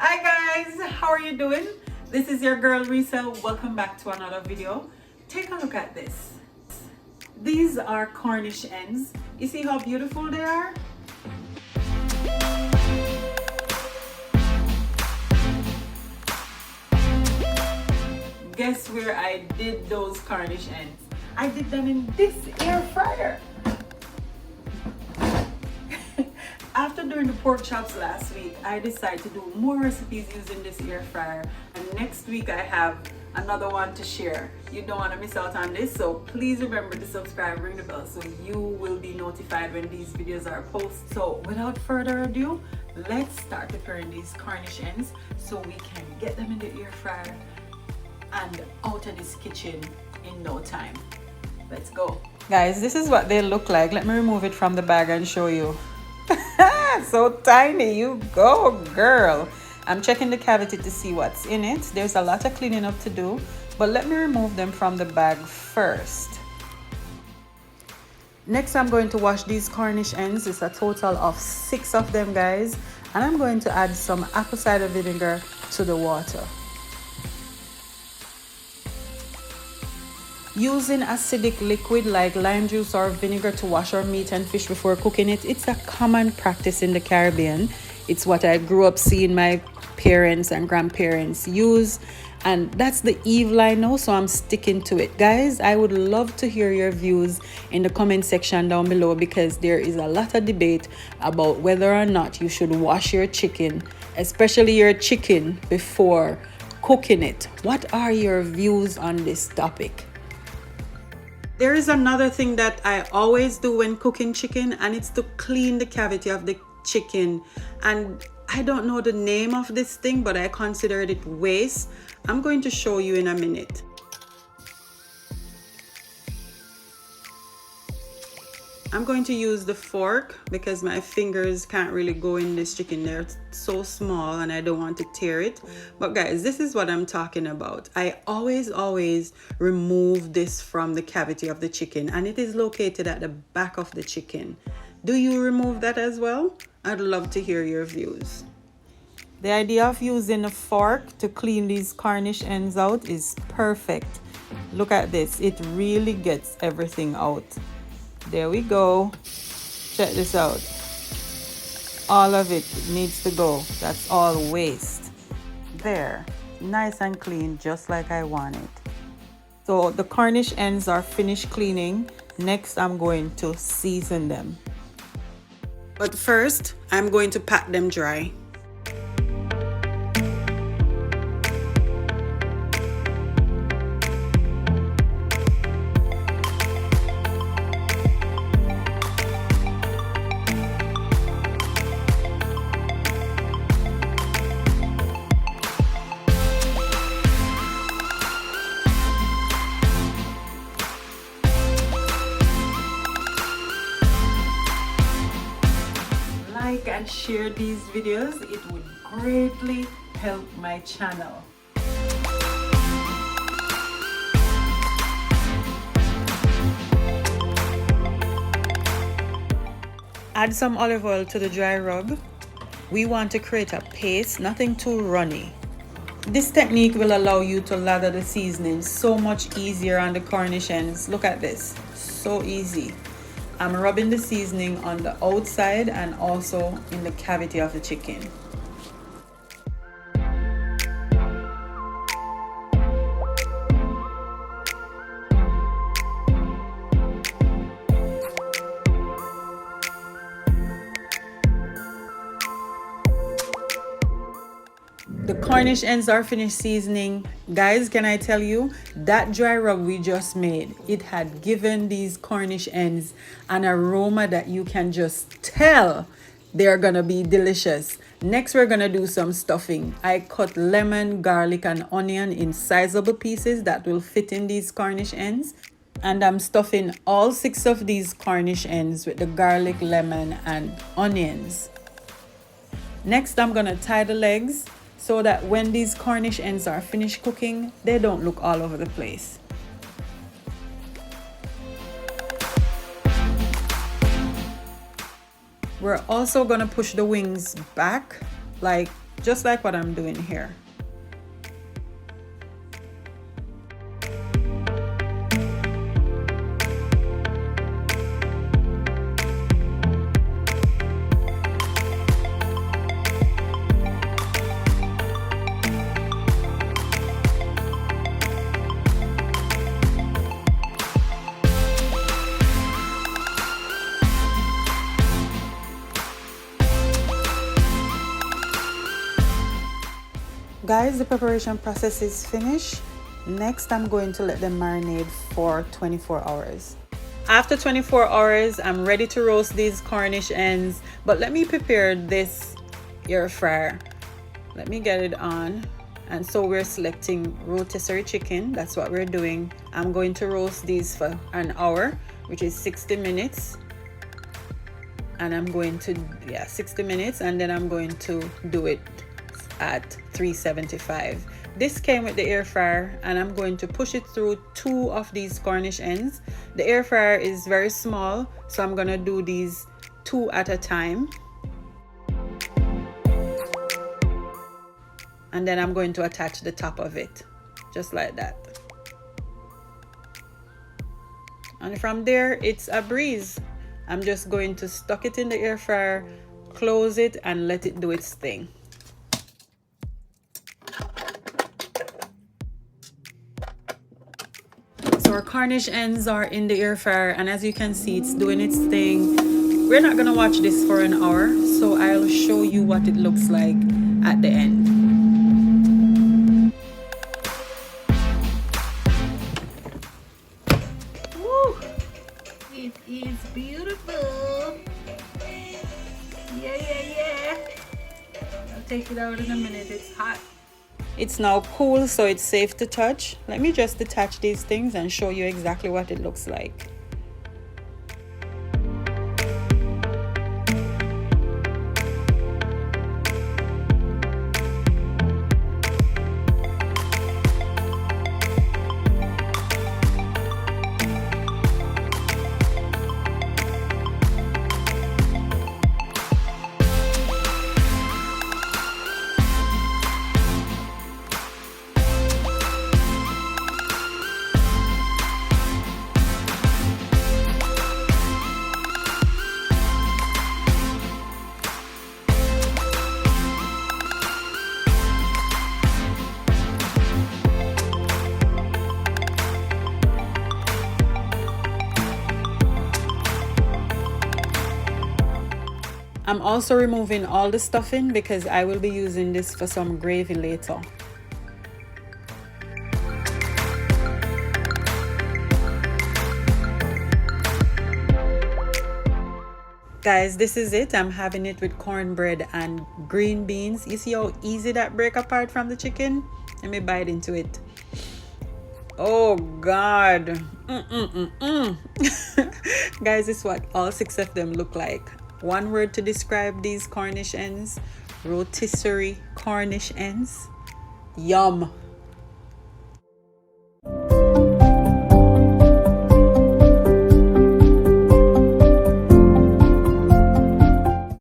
Hi guys, how are you doing? This is your girl Risa. Welcome back to another video. Take a look at this. These are Cornish hens. You see how beautiful they are? Guess where I did those Cornish hens? I did them in this air fryer. After doing the pork chops last week, I decided to do more recipes using this air fryer. And next week I have another one to share. You don't want to miss out on this, so please remember to subscribe, ring the bell so you will be notified when these videos are posted. So without further ado, let's start preparing these Cornish hens so we can get them in the air fryer and out of this kitchen in no time. Let's go. Guys, this is what they look like. Let me remove it from the bag and show you. So tiny. You go, girl. I'm checking the cavity to see what's in it. There's a lot of cleaning up to do, but let me remove them from the bag first. Next, I'm going to wash these Cornish hens. It's a total of 6 of them, guys, and I'm going to add some apple cider vinegar to the water. Using acidic liquid like lime juice or vinegar to wash our meat and fish before cooking it, it's a common practice in the Caribbean. It's what I grew up seeing my parents and grandparents use, and that's the evil I know, so I'm sticking to it. Guys, I would love to hear your views in the comment section down below, because there is a lot of debate about whether or not you should wash your chicken, especially your chicken, before cooking it. What are your views on this topic? There is another thing that I always do when cooking chicken, and it's to clean the cavity of the chicken. And I don't know the name of this thing, but I considered it waste. I'm going to show you in a minute. I'm going to use the fork because my fingers can't really go in this chicken. They're so small and I don't want to tear it. But guys, this is what I'm talking about. I always remove this from the cavity of the chicken, and it is located at the back of the chicken. Do you remove that as well? I'd love to hear your views. The idea of using a fork to clean these Cornish hens out is perfect. Look at this. It really gets everything out. There we go. Check this out. All of it needs to go. That's all waste. There. Nice and clean, just like I want it. So the Cornish hens are finished cleaning. Next, I'm going to season them. But first, I'm going to pat them dry. Like and share these videos. It would greatly help my channel. Add some olive oil to the dry rub. We want to create a paste, nothing too runny. This technique will allow you to lather the seasoning so much easier on the Cornish hens. Look at this, so easy. I'm rubbing the seasoning on the outside and also in the cavity of the chicken. The Cornish hens are finished seasoning. Guys, can I tell you, that dry rub we just made, it had given these Cornish hens an aroma that you can just tell they're gonna be delicious. Next, we're gonna do some stuffing. I cut lemon, garlic, and onion in sizable pieces that will fit in these Cornish hens. And I'm stuffing all 6 of these Cornish hens with the garlic, lemon, and onions. Next, I'm gonna tie the legs so that when these Cornish hens are finished cooking, they don't look all over the place. We're also gonna push the wings back like just like what I'm doing here. Guys, the preparation process is finished. Next, I'm going to let them marinate for 24 hours. After 24 hours, I'm ready to roast these Cornish hens. But let me prepare this air fryer. Let me get it on. And so we're selecting rotisserie chicken. That's what we're doing. I'm going to roast these for an hour, which is 60 minutes. And I'm going to, 60 minutes. And then I'm going to do it at 375. This came with the air fryer, and I'm going to push it through 2 of these Cornish hens. The air fryer is very small, so I'm gonna do these 2 at a time. And then I'm going to attach the top of it, just like that. And from there, it's a breeze. I'm just going to stuck it in the air fryer, close it, and let it do its thing. So our Cornish hens are in the air fryer, and as you can see, it's doing its thing. We're not gonna watch this for an hour, so I'll show you what it looks like at the end. Woo! It is beautiful. Yeah. I'll take it out in a minute. It's hot. It's now cool, so it's safe to touch. Let me just detach these things and show you exactly what it looks like. I'm also removing all the stuffing because I will be using this for some gravy later. Guys, this is it. I'm having it with cornbread and green beans. You see how easy that break apart from the chicken? Let me bite into it. Oh God. Guys, this is what all 6 of them look like. One word to describe these Cornish hens: rotisserie Cornish hens. Yum.